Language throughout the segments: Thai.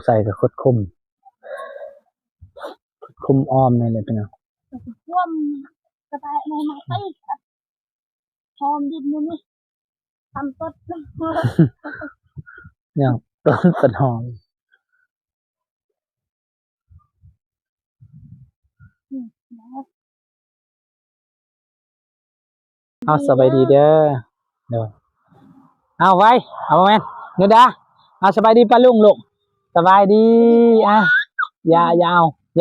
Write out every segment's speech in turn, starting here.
ใส่กับคดคุมอ้อมนี่เลยพี่น้องร่วมกระต่ายในไม้ไปหอมดินนี่ทำต้นเนี่ยต้นหอมเอาสบายดีเด้อเดี๋ยวเอาไว้เอาแม่นเนื้อดาเอาสบายดีป้าลุงลูกสบายดีอ่ะย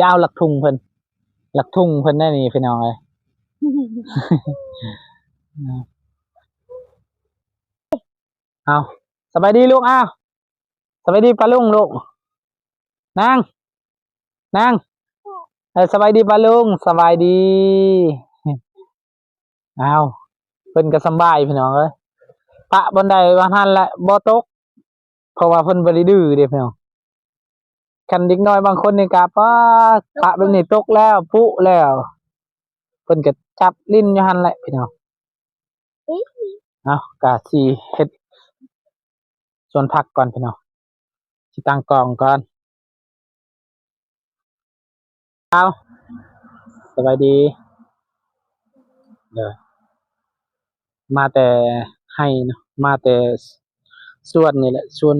าวหลักทุ่งเพิ่นได้นี่พี่น้องเลยเอาสบายดีลูกอ้าวสบายดีป้าลุงลูกนางสบายดีป้าลุงสบายดีเอาเพิ่นก็สบายพี่น้องเอ้ยปะบนใดวันนั้นแหละบ่ตกเพราะว่าเพิ่นบ่ได้ดื้อเด้พี่น้องคันเด็กน้อยบางคนนี่ก็ปะแบบนี้ตกแล้วปุ๊แล้วเพิ่นก็จับลิ้นอยู่หั่นแหละพี่น้องเอาก็สิเฮ็ดส่วนผักก่อนพี่น้องสิตั้งกล่องก่อนเอาสบายดีเด้อมาแต่ให้เนาะมาแต่ส่วนนี่แหละส่วน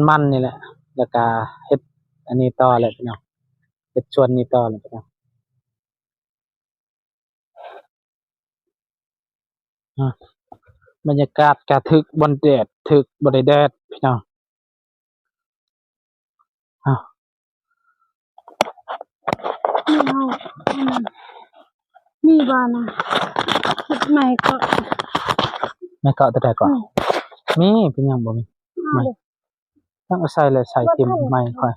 มันนี่แหละแล้วก็เฮ็ดอันนี้ต่อแหละพี่น้องเฮ็ดส่วนนี้ต่อแหละพี่น้องบรรยากาศก็ถึกบนแดดถึกบ่ได้แดดพี่น้องมีบ้านนะไม่ก็ไม่เกาะแต่ก่อนมีเป็นหยังบ่มีไม่ต้องเอาใส่เลยใส่เต็มไม่ค่อย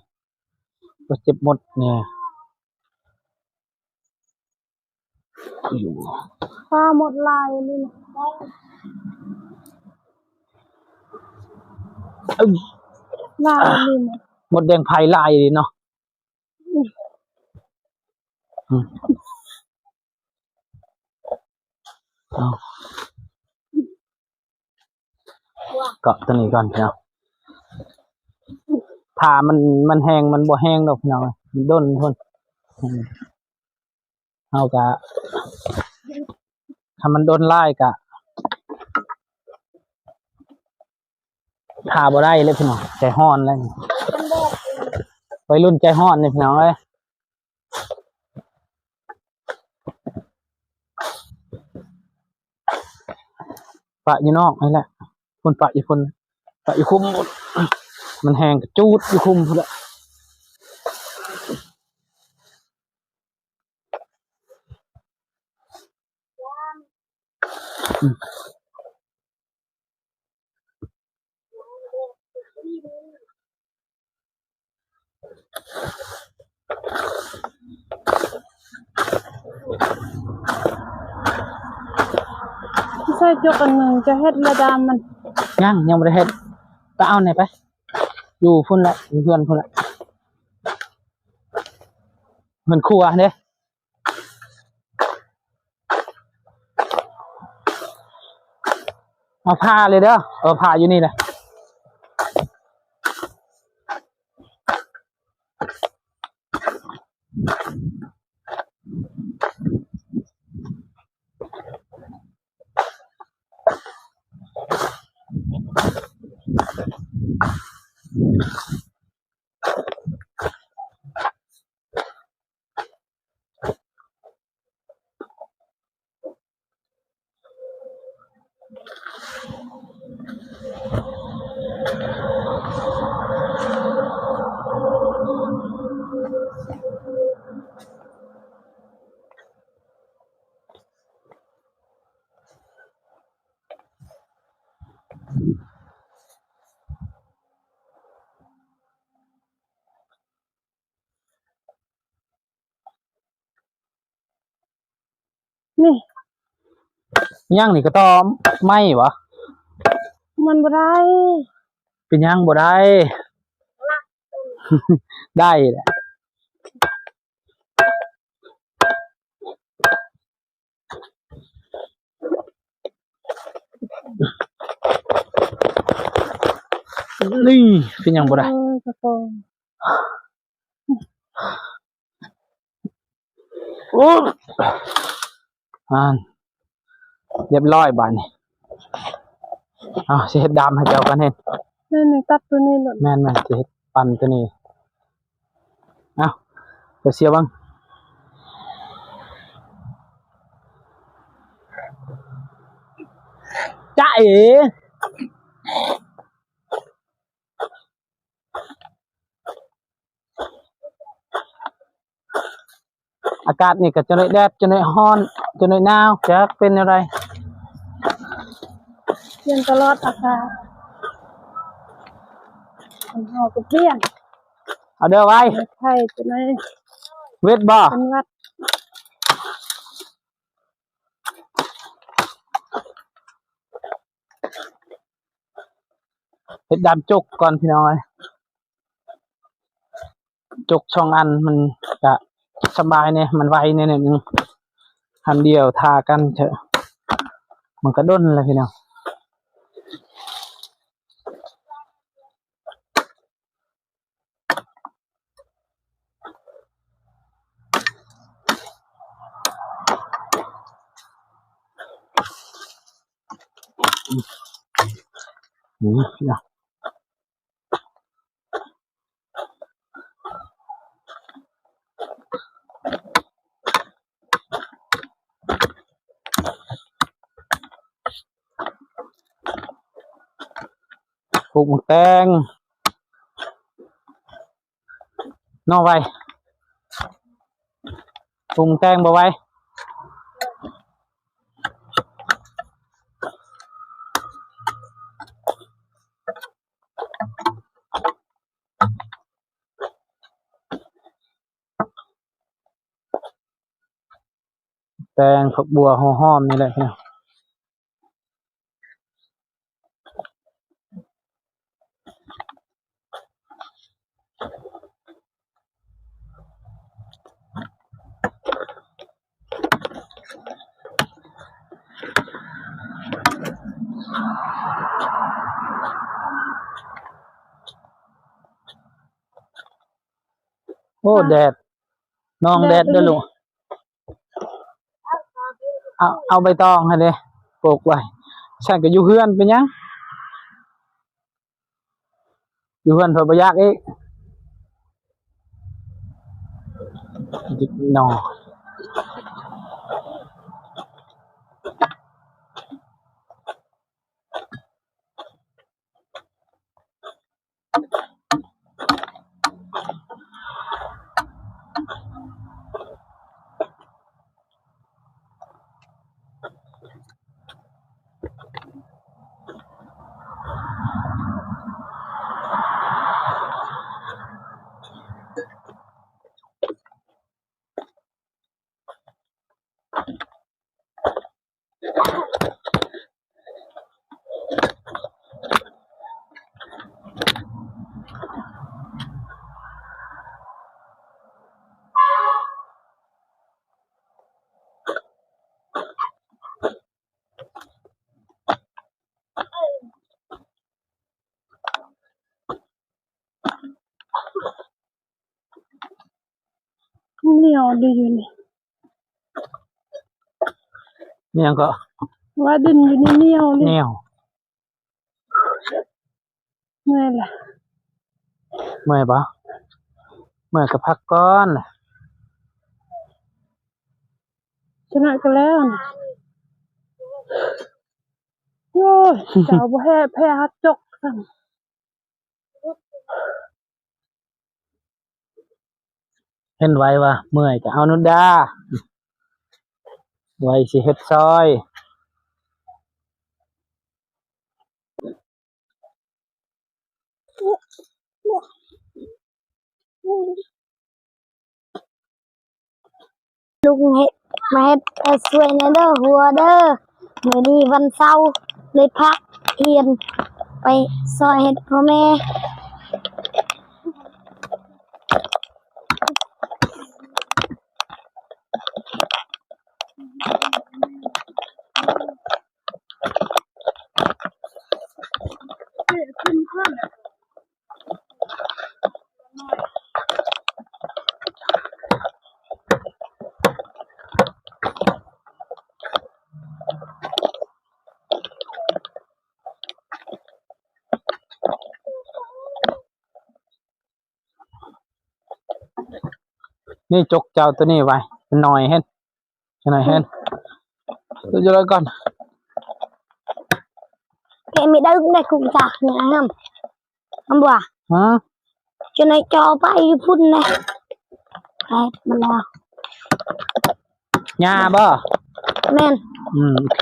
บ่เจ็บหมดเนี่ยอยู่ปลาหมดลายนี่นะลายนี่นะหมดแดงไผ่ลายดีเนาะเกาะตัวนี้ก่อนพี่น้องถ้ามันแห้งมันบ่แห้งดอกพี่น้องมันด้นพุ่นเอากะถ้ามันโดนไล่กะทาบ่ได้เลยพี่น้องใจฮ้อนเลยวัยรุ่นใจฮ้อนนี่พี่น้องเอ้ยปะอยู่นอกนี่แหละคนปะอยู่คุมหมดมันแห้งกระจูดอยู่คุมพุ่นละใส่จกอันหนึ่งจะเฮ็ดระดามมันยังบ่ได้เฮ็ดไปเอาไหนไปอยู่พุ่นละอยู่เพื่อนพุ่นละมันครัวเด้เอาผ้าเลยเด้อผ้าอยู่นี่แหละนี่ยังนี่ก็ต่อไม่วะมันบ่ได้เป็นยังบ่ได้ได้แหละ นี่เป็นหยังบ่ได้ กระโปรง โอ้เรียบร้อยบาดนี้สิเฮ็ดดำให้เจ้ากันเฮ็ด นี่ตัดตัวนี้หล่น แม่นสิเฮ็ดปั่นตัวนี้เดี๋ยวเสียบ้างจ้าเอ๋อากาศนี่ก็จะได้แดดจะได้ร้อนจะได้หนาวจักเป็นอะไร เปลี่ยนตลอดอากาศมันเฮาก็เปลี่ยน เอาเด้อไว้ ไทยจะได้ เวทบ่ เป็นวัด เฮ็ดดำจกก่อนพี่น้อยจกช่องอันมันก็สบายเนี่ยมันไวเนี่ยนึงทำเดียวทากันเถอะมันก็ด้นเลยพี่น้องนี่นะปลูกหมกแตงนอกไว้ปลูกหมกแตงบ่ไว้แตงผักบัวหอมนี่แหละพี่น้องโอ้แดดน้องแดดเด้อลูกเอาใบตองให้เด้ปลูกไว้ฉันก็อยู่เฮือนเป็นหยังอยู่เฮือนเพิ่นบ่อยากอีกจิกหนอเหนียวดีอยู่นี่ นี่ยังก็ ว่าดินอยู่นี่เหนียวเลย แนว เมื่อยล่ะ เมื่อยปะเมื่อยก็พักก่อน ชนะก็แล้วนี่โอ้ยเจ้าบ่แพ้ฮัดจกสั่ง เห็นไว้ว่าเมื่อยก็เอานุดดาไว้สิเฮ็ดซอยลุงเฮ็ดมาเฮ็ดสวยในเด้อหัวเด้อมื้อนี้วันเสาร์เลยพักเรียนไปซอยเฮ็ดพ่อแม่ นี่จกเจ้าตัวนี้ไว้หน่อยเห็นหน่อยเห็นดูเลยก่อน cái mi đâu cũng đây cũng chặt nhà không bùa ฮะ cho này cho bay phun này đây mà nào หญ้าบ่ men โอเค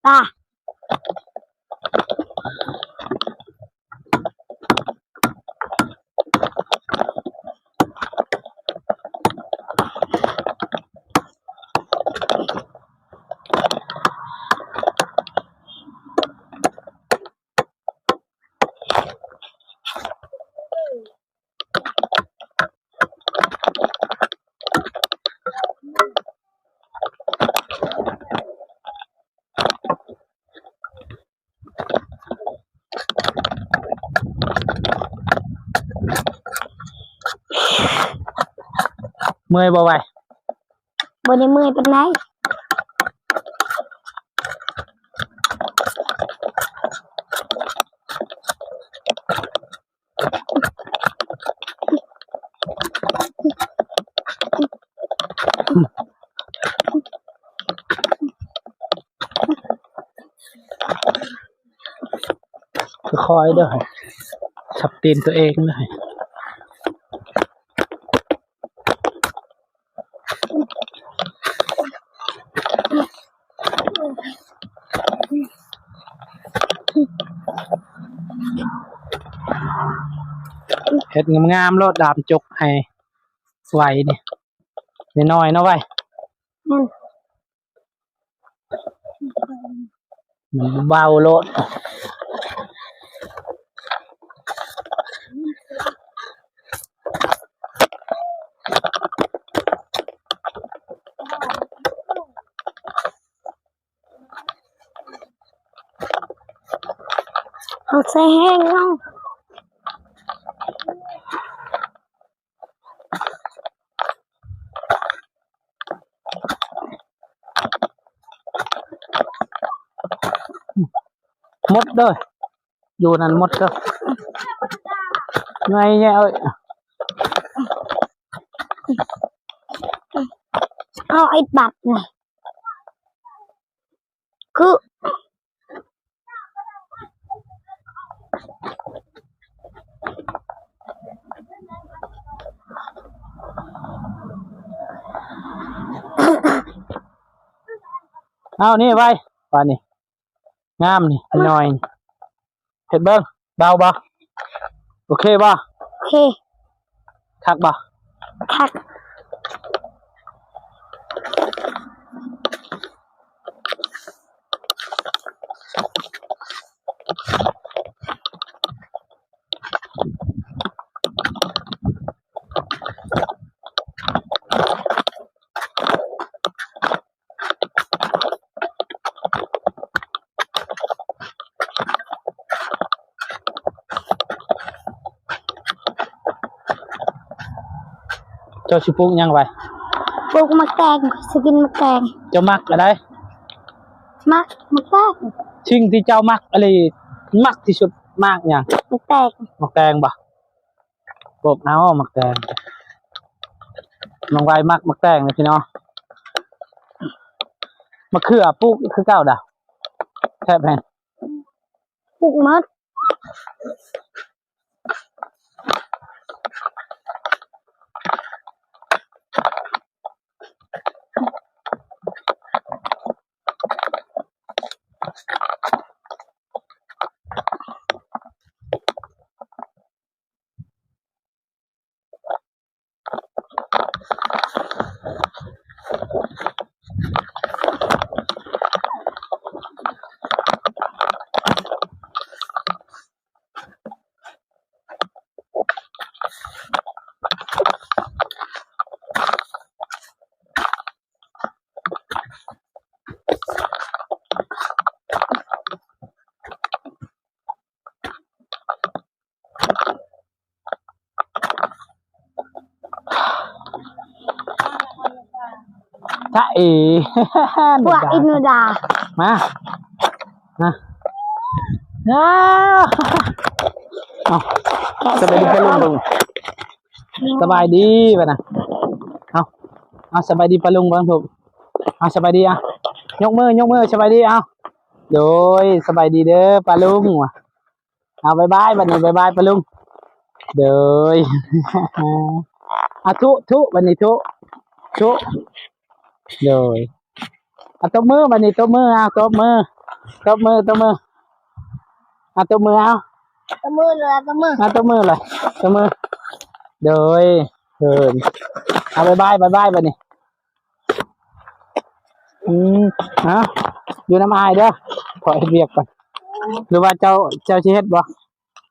ta Mười bao vậy bữa nay 10 bên nàyค่อยๆเด้อฉับตีนตัวเองเลยเฮ็ดงามๆโลดดามจกให้ไหวนี่น้อยๆเนาะไว้ men มันเบาโลด họ sẽ hang không มดเด้ออยู่นั่นมดเด้อไงเนี่ยเอ้ย เอาไอ้บัตรnày cứ เอานี่ไว้ป่านนี้งามนี่หน่อยเฮ็ดเบิ่งเบาบ่โอเคบ่ ok คักบ่ thật เจ้าสิปลูกหยังไว้ buộc mặt tàng skin mặt tàng เจ้ามักอะไร mặt tàng สิ่งที่เจ้ามักอะไรมักที่สุดมากหยัง mặt tàng มักแตงบ่ปลูกเอามักแตงน้องไว้มักมักแตงนะพี่น้องมะเขือปลูกคือเก่าดาวแทบแพน buộc mất จ้าเอ๋ พวกอินโนดา มาอ้าวสบายดีปะลุงสบายดีป่ะนะเอาสบายดีปะลุงบ้างถูกเอาสบายดียกมืสบายดีโดยสบายดีเด้อปะลุงเอาบายบายบัดนี้บายบายปะลุงโดย ทุบัดนี้ทุโดยตบมือบัดนี้ตบมือตบมือตบมือตบมือเลยตบมือเลยโดยเอาบายบายบัดนี้อยู่น้ำอายเด้อขอเฮ็ดเวียกก่อนหรือว่าเจ้าสิเฮ็ดบ่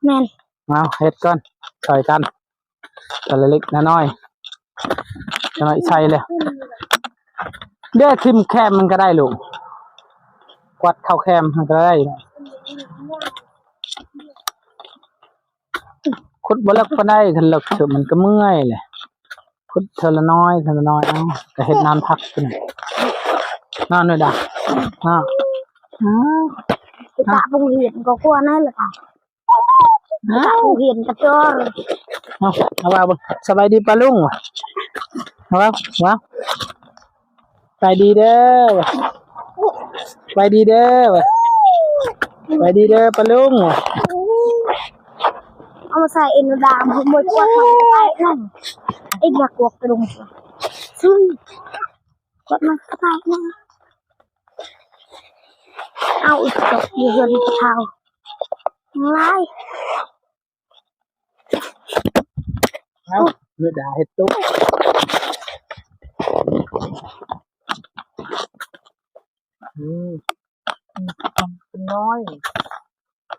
แม่น เอาเฮ็ดก่อนช่วยกันตัวเล็กน้อยจะมาใส่เลยเด้อทิมแคมมันก็ได้ลูกกวัดเข้าแคมมันก็ได้ขุดบ่เลิกปานใดคันเลิกเถอะมันก็เมื่อยแหละขุดเทอละน้อยก็เฮ็ดน้ำพักขึ้นนอนด้วยดาตาปุงเห็นก็กลัวนั่นแหละค่ะตาปุงเห็นกระจอกเอาว่าบ่สบายดีปะลุงเอาว่าไปดีเด้อไปดีเด้อปะลุงเอามาใส่อินโนดาผมไม่กลัวมันจะไปนั่นไอ้กลัวกระดุมซึ่งกดมันจะไปนั่นเอาอีกตกอยู่บนเท้าไล่เนื้อดาเฮ็ดตุ๊กน้อย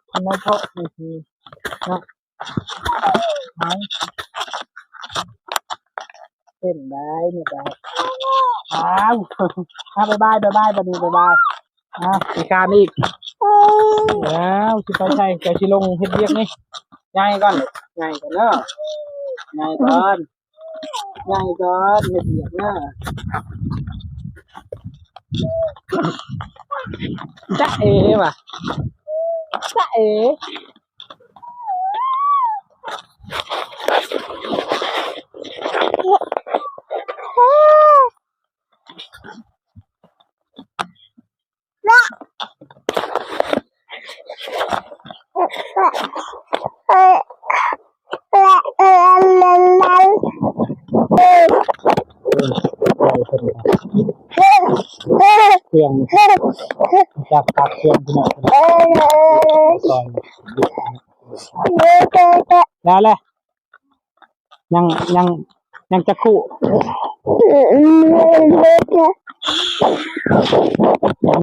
เพราะคือนะเป็นได้เนี่ยได้บายบายบัดนี้บายบายอีกการอีกแล้วสิไปใช่ใจสิลงเฮ็ดเวียกนี่ง่ายก่อนเนาะง่ายก่อนเฮ็ดเวียกเนาะจ๊ะเอ๋ว่ะจ๊ะเอ๋เครื่องจากตัดเครื่องที่ไหนต่อยแล้วแหละยังจะคู่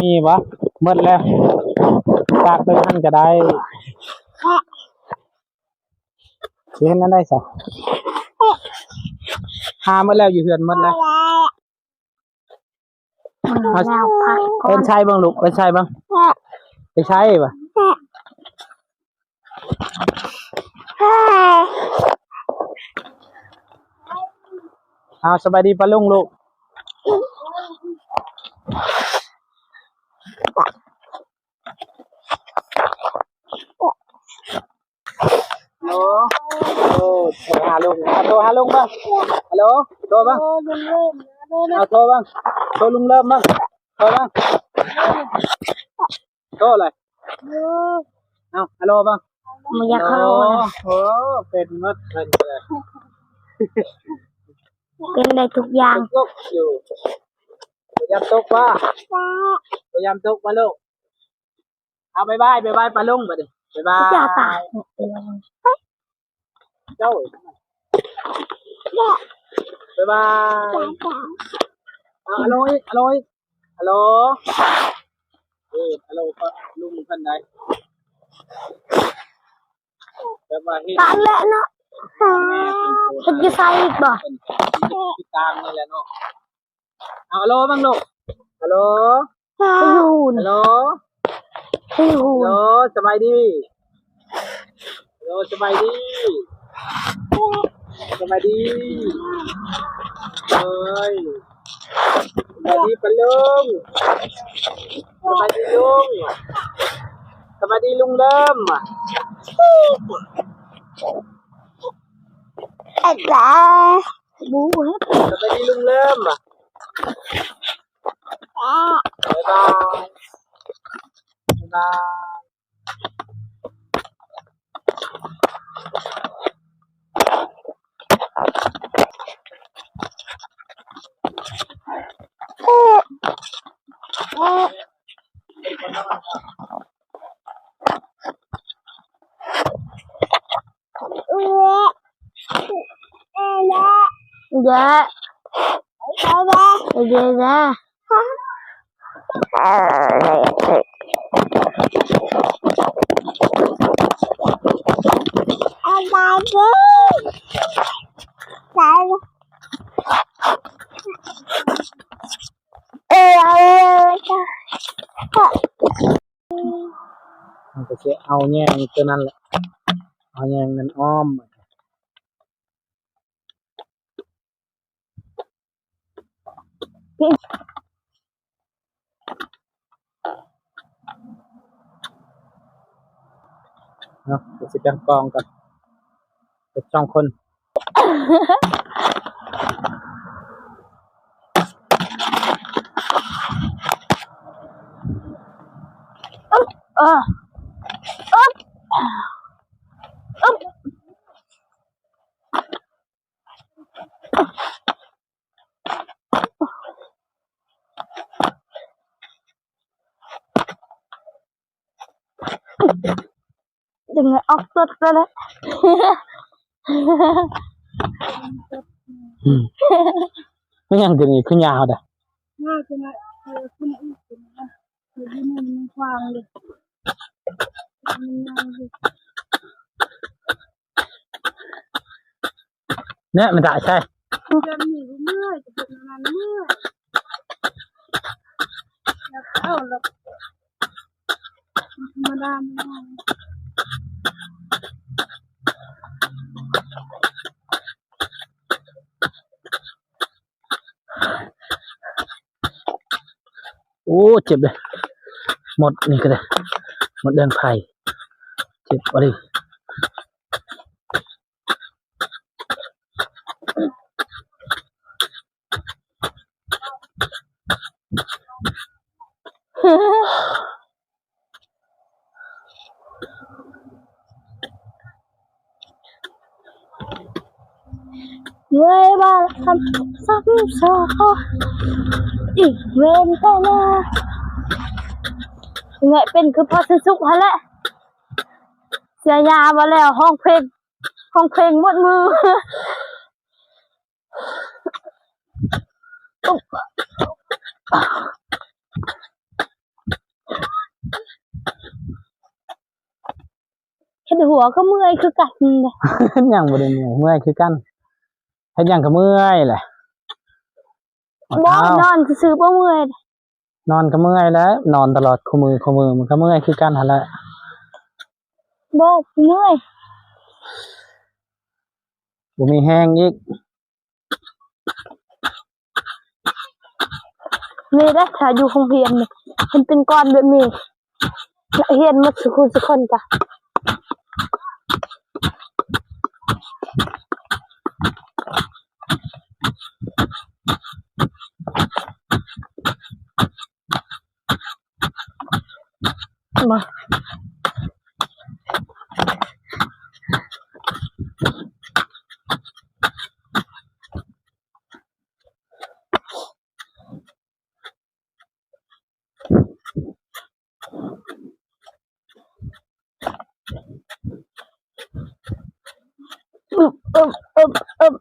มีวะหมดแล้วฝากไปท่านก็ได้เห็นนั่นได้สิหาหมดแล้วอยู่เฮือนหมดแล้วเป็นใช่บ้างลูกเป็นใช่บ้างไปใช่ป่ะสบายดีปะลุงลูกโอ้โทรหาลุงบ้างฮัลโหลโทรบ้างโทรบ้างโทรลุงเริ่มบ้างโทรบ้างโทรอะไรฮัลโหลบ้างไม่อยากฮัลโหลโอ้เป็นมัดเป็นเลยเป็นได้ทุกอย่างตกอยู่พยายามตกว่าพยายามตกมาลูกเอาบายบายปลาลุงไปดิบายบายจะตายเจ้าบายบายฮัลโหลฮัลโหลฮัลโหลฮัลโหลลุงคนไหนตายแล้วเนาะจะใส่อีกบ่ตามนี่แหละเนาะฮัลโหลบ้างลูกฮัลโหลฮัลโหลสบายดีสบายดีเอ้ย สวัสดีปะลุงสวัสดีลุงสวัสดีลุงเริ่มอะไรบูเฮ็ด สวัสดีลุงเริ่มบ๊ายบายบ๊ายบายdạ dạ dạมันก็จะเอาแง่งตัวนั้นแหละเอาแง่งนั้นอ้อมเนาะจะสิเป็นกองกันเป็นสองคน đừng ốc tốt ra đấy ไม่ยังตัวนี้คือยาวเด้อ ง่ายจังเลยคุณอีกนะอยู่ที่นี่มันควางเลยมันง่ายเลย เนี่ยมันได้ใช่ จะหนีเมื่อยจะเป็นงานเมื่อยแล้วเอาหรอกธรรมดาไม่ได้ โอ้เจ็บเลยหมดนี่ก็ได้หมดเดินไผ่เจ็บอะไรเมื่อยบ้าซ้ำซ้ำซ้อนอีกเว้นแต่ละเงยเป็นคือพอสุกฮะแหละเสียยามาแล้วห้องเพลงหมดมือเห็นหัวก็เมื่อยคือกันเลย ยังบ่ได้เมื่อยคือกันเฮ็ดหยังก็เมื่อยแหละ บ่นอนซื้อบ่เมื่อย นอนก็เมื่อยแล้วนอนตลอดคู่มือมันก็เมื่อยคือกันหั่นแหละ บ่เมื่อย บ่มีแห้งอีก นี่ได้ถ้าอยู่โรงเรียนนี่เห็นเป็นก้อนแบบนี้และเรียนหมดทุกคนจ้ะมาอึบอึบอึบอึบ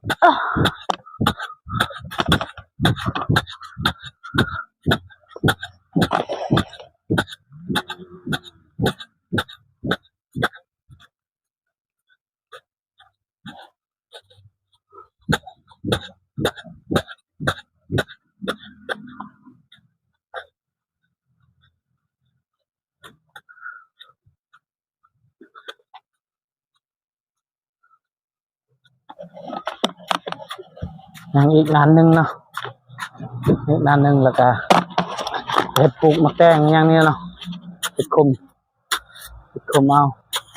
ยังอีกนานนึงเนาะ นี่ด้านหนึงแล้วก็เห็ดปลูกมะแตงอย่างนี้เนาะเห็ดคุมเอา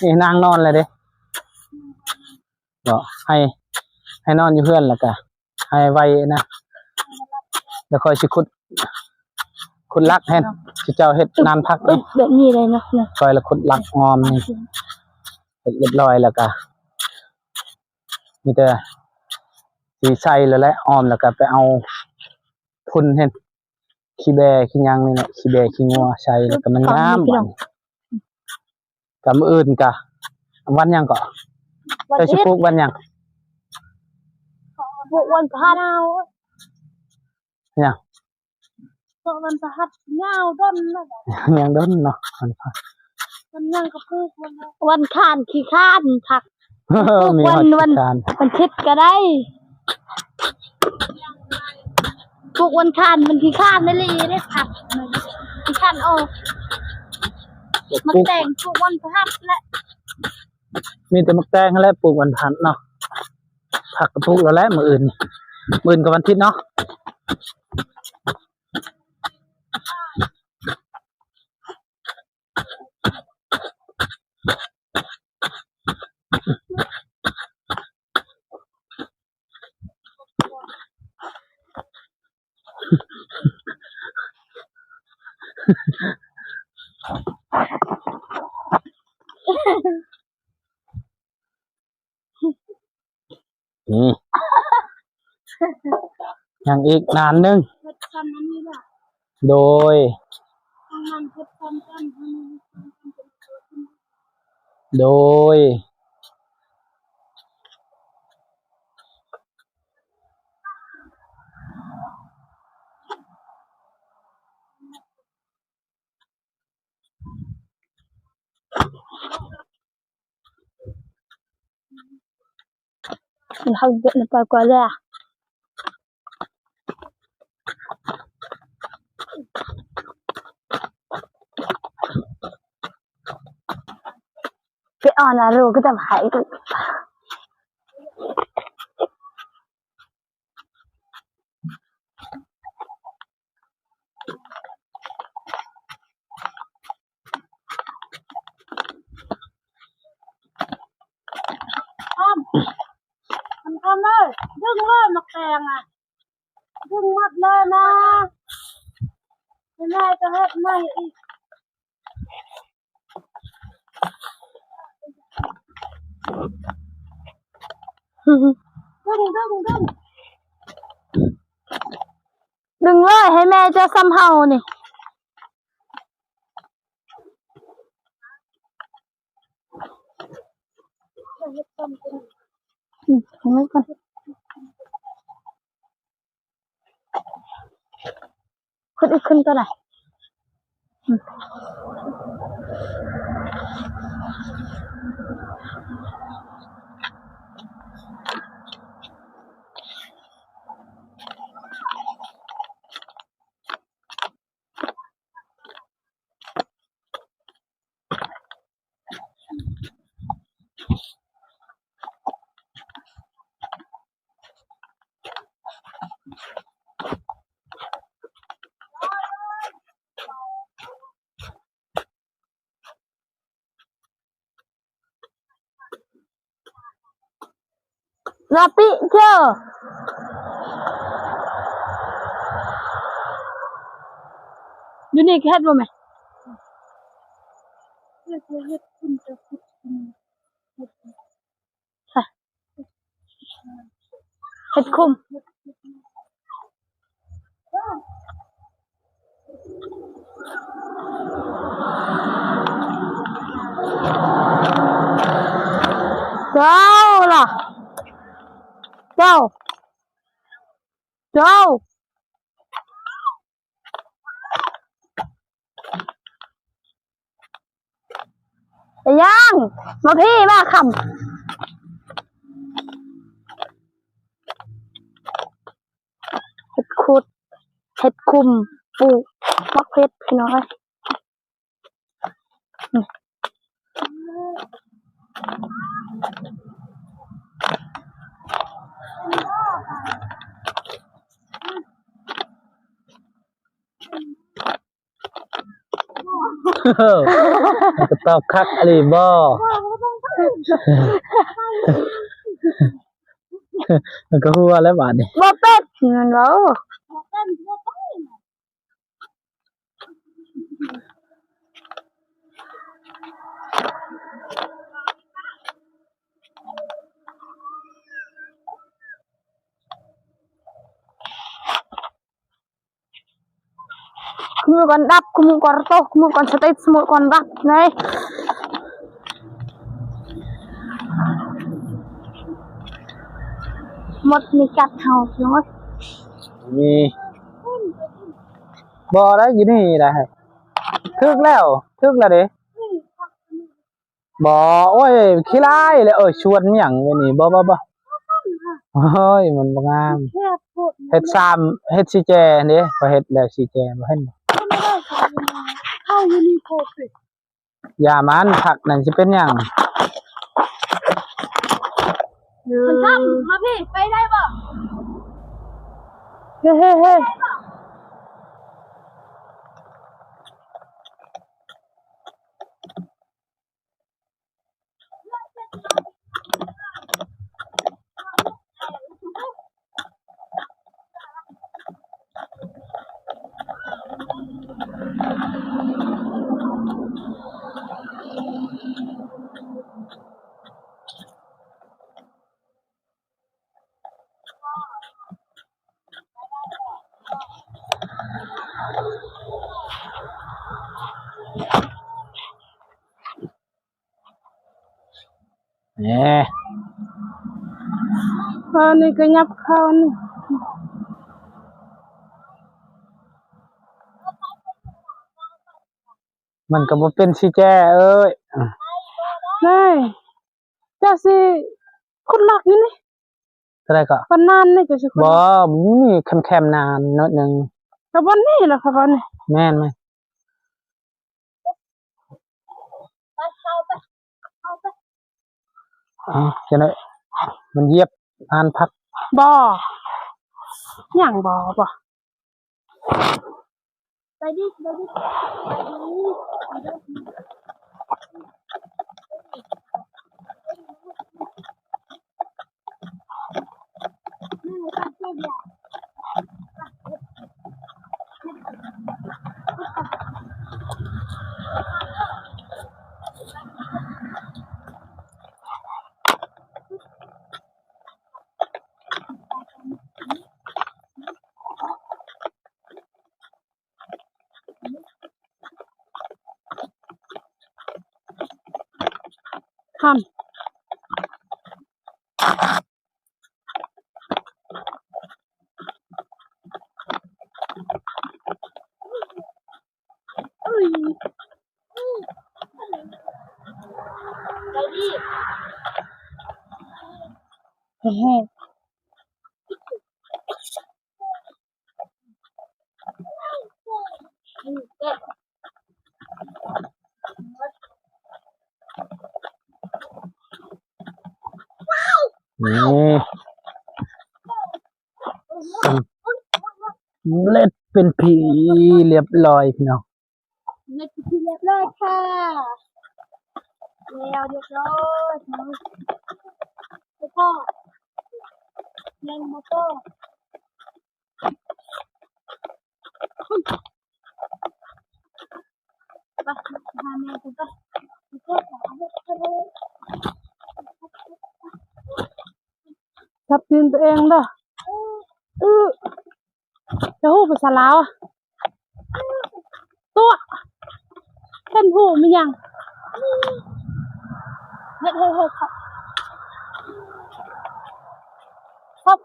นี่นางนอนเลยเด้เดี๋ยวให้นอนอยู่เพื่อนแล้วก็ให้ไว้นะแล้วค่อยสิขุดลักแทนสิเจ้าเฮ็ดนานพักเลย แบบนี้เลยเนาะ ซอยละขุดลักงอมนี่เสร็จเรียบร้อยแล้วก็มีแต่สีใส่แล้วแหละออมแล้วก็ไปเอาพุ่นเห็นขี้แบขี้ยังนี่แหละขี้แบขี้งัวใส่แล้วก็มันงามบัดกับมื้ออื่นกะวันหยังก็เจ้าสิปลูกวันหยัง พวกวันพฤหัสเอา หยัง พวกวันพฤหัสเงาด้นนะ หยังเด้นเนาะ มันยังก็พูดวันข้านขี้ข้านผัก มีฮอดวันการ มันคิดก็ได้พวกวันข้านมันขี้ข้านได้เลยได้ผักขี้ข้านออกมา ปลูก แต่งพวกวันพฤหัสและ มีแต่มะแตงและปลูกวันพันเนาะผักก็ปลูกแล้วแหละมื้ออื่นกับวันอาทิตย์เนาะนี่ยังอีกนานนึง เพชรทำอันนี้ล่ะ โดย ทำมันเพชรทำกันทำมัน โดยالحق نبقى عليها في أنا رو كده بحقيقةมันทำเลยดึงเลยมาแกงอ่ะดึงหมดเลยนะแม่จะให้แม่อีกดึงเลยให้แม่จะซ้ำเฮานี่ไม่ก่อนขึ้นก็ได้Rapi je. Dunia kehat boleh? Het kom. Đâu là? Đâu? Đâu? ไปย่างมาพี่มาคำเห็ดขุดเห็ดคุมปลูกมะเพชรพี่น้อย มันก็ตอบคักอะไรบ่มันก็หัวแล้วบาดนี่ บ่เป็ดนั่นเว้าคุมก่อนดับคุมก่อนโตคุมก่อนสเตตสมุก่อนดับไหนหมดมีกัดเห่าเนาะ มีบ่ได้อยู่นี่ได้ถึกแล้วเด้บ่โอ้ยขี้ร้ายเลยชวนหยังไว้นี่บ่โอ้ยมันบ่งามเฮ็ดเฮ็ดสิแจเด้พอเฮ็ดแล้วสิแจบ่เห็นบ่ เข้ายูนิโคสิ อย่ามันผักนั่นสิเป็นหยัง มันทำมาพี่ไปได้ป่ะเฮ้เฮ้เฮ้แหม นี่ก็ยับเข้านี่ มันก็บ่เป็นสิแจเอ้ย นี่เจ้าสิคุณหลักอยู่นี่ เท่าใดก็ วันนั้นนี่จะสิคุณ บ่มีแคมๆนานนิดนึง แต่วันนี้ล่ะครับวันนี้ แม่นไหมจะหน่อยมันเหยียบอ่านพัก บ่อย่างบ่ไปดิทำเฮ้ นี่เล็ดเป็นผีเรียบร้อยพี่น้อง เล็กที่เรียบร้อยค่ะแล้วเรียบร้อยแล้วก็เล่นมอเตอร์ไปหาแม่กูไปจับตีนตัวเองเด้อจะหูภาษาลาวตัวเป็นหูไม่ยังเฮ้ครับครับ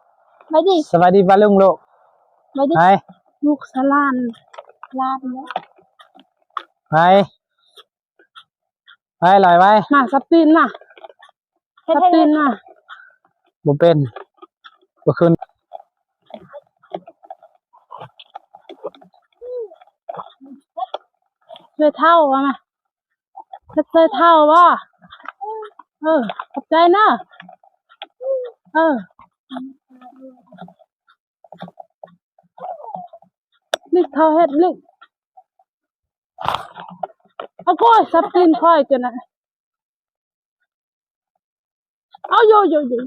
ไปดิ สวัสดีป้าลุงลูก ไปดิ ไป ลูกสลานลาดแล้ว ไปลอยไป น่ะสับตีนน่ะสับตีนน่ะ บ่เป็นบ่ขึ้น ช่วยเท่าวะมาช่วยเท่าวะขอบใจนะลิกเท่าเฮ็ดลิก โก้สับตีนค่อยจนน่ะเอาโยกิน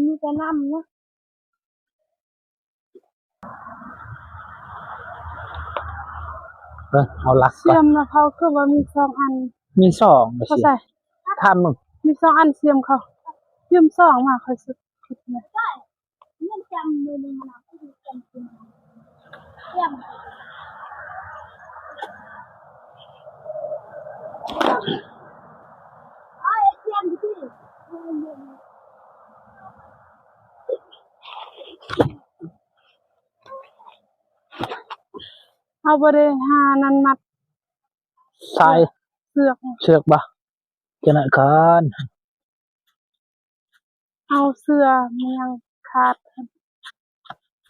มีแต่น้ำเนาะ เอาหลัก เสี ก่อย น มนะเขาคือว่ามี2 อัน มีสองบ่ เขา สิ ใส่ ทำมึง มี2 อันเสียมเขายืม2มาค่อยสึกคิดนะ เนี่ยจำมือมันนะที่จำเป็นเยี่ยมเอ้ยเยี่ยมที่ เอาบ่ได้หานั้นมัด สาย เสือก เชือกบ่จะไหนกัน เอาเสื้อมันยังขาด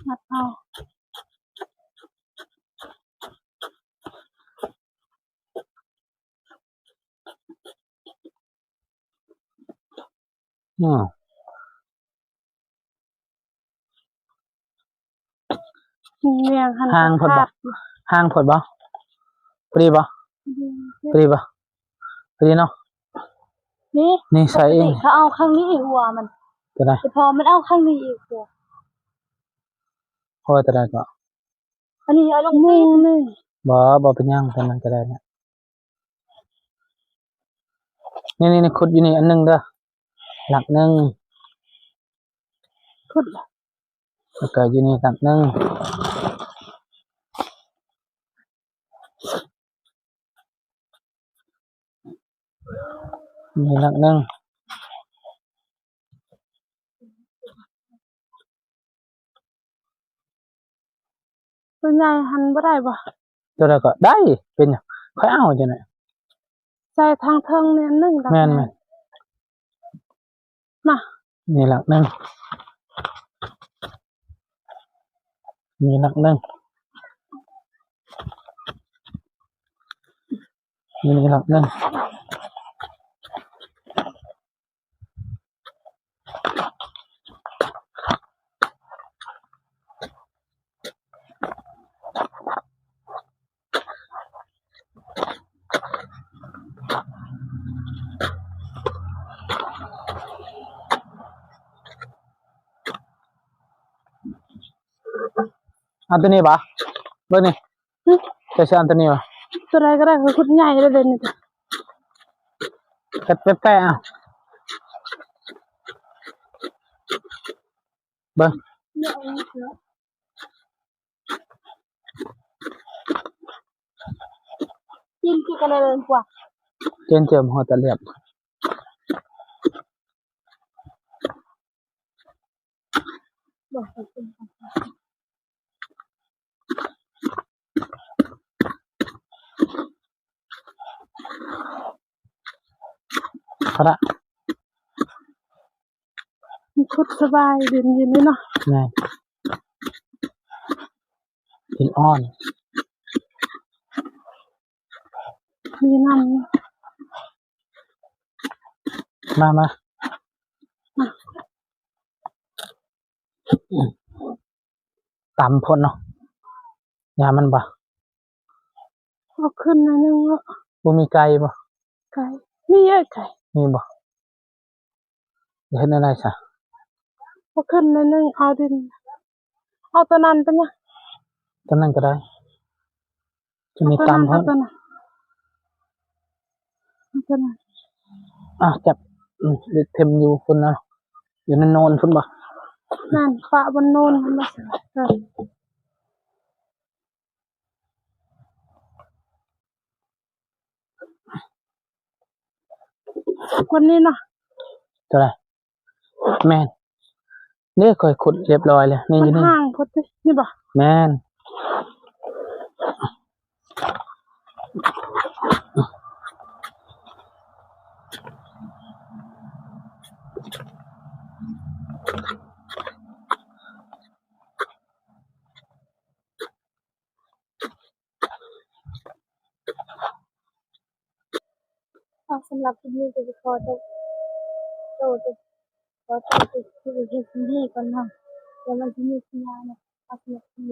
มัดเอา อืม เมียงหัน ห่างเพิ่นบ่ ขาด ห่างเพิ่นบ่พอดีบ่พอดีบ่พอดีเนาะ นี่ นี่ใส่เอง เขาเอาข้างนี้อีกหัวมัน จะได้ แต่พอมันเอาข้างนี้อีกหัว พอจะได้ก็ อันนี้เอาลง มุ นี่ งนี่ บ่เป็นหยังเท่านั้นก็ได้เนี่ยนี่ขุดอยู่นี่อันหนึงเด้อหลักหนึง ขุด แล้วก็อยู่นี่หลักหนึงนี่หลักหนึง ตัวใหญ่หันบ่ได้บ่ ตัวใดก็ได้เป็นหยังค่อยเอาจังได๋ ใส่ทางเทิงเนี่ยนึงดัก แม่น มา นี่หลักหนึงนี่หลักหนึงนี่หลักหนึงเอาตัวนี้บ่เบิ่งนี่จะใช้อันตัวนี้บ่ ตัวใดก็ได้คือขุดใหญ่เลยนี่จ้ะ แปะๆเอาเบิ่ง จิ้มที่กันเลยกว่า เจนเจิมหัวตะเลียบพระ มันขุดสบายเย็นนี่เนาะ ไงหินอ่อน มีน้ำ มาตำพ่นเนาะยามันบ่ เอาขึ้นหน่อยนึงเนาะ บ่มีไก่บ่ ไก่มีเยอะไก่ มีบ่เฮ็ดอะไรซะ เอาขึ้นหน่อยนึงเอาดินเอาตัวนั้นปะเนี่ย ตอนนั้นก็ได้จะมี ตัวนั้น ตำพ่ เอา น ตัวนั้นเอาตัวนั้น จับเด็ดเทมอยู่พุ่นเนาะอยู่ในโนนพุ่นบ่ นั่นปะบนโน่นมันมาใส่วันนี้เนาะ เท่าไหร่แม่นนี่ค่อยขุดเรียบร้อยแล้วนี่อ มัน ยู่นี่ ห่างพอดีนี่บ่ แม่นสำหรับที่นี่จะขอตัวขอตัวที่เห็นที่นี่ก่อนเนาะเดี๋ยวมันที่นี่ที่ยานะเอาสำหรับที่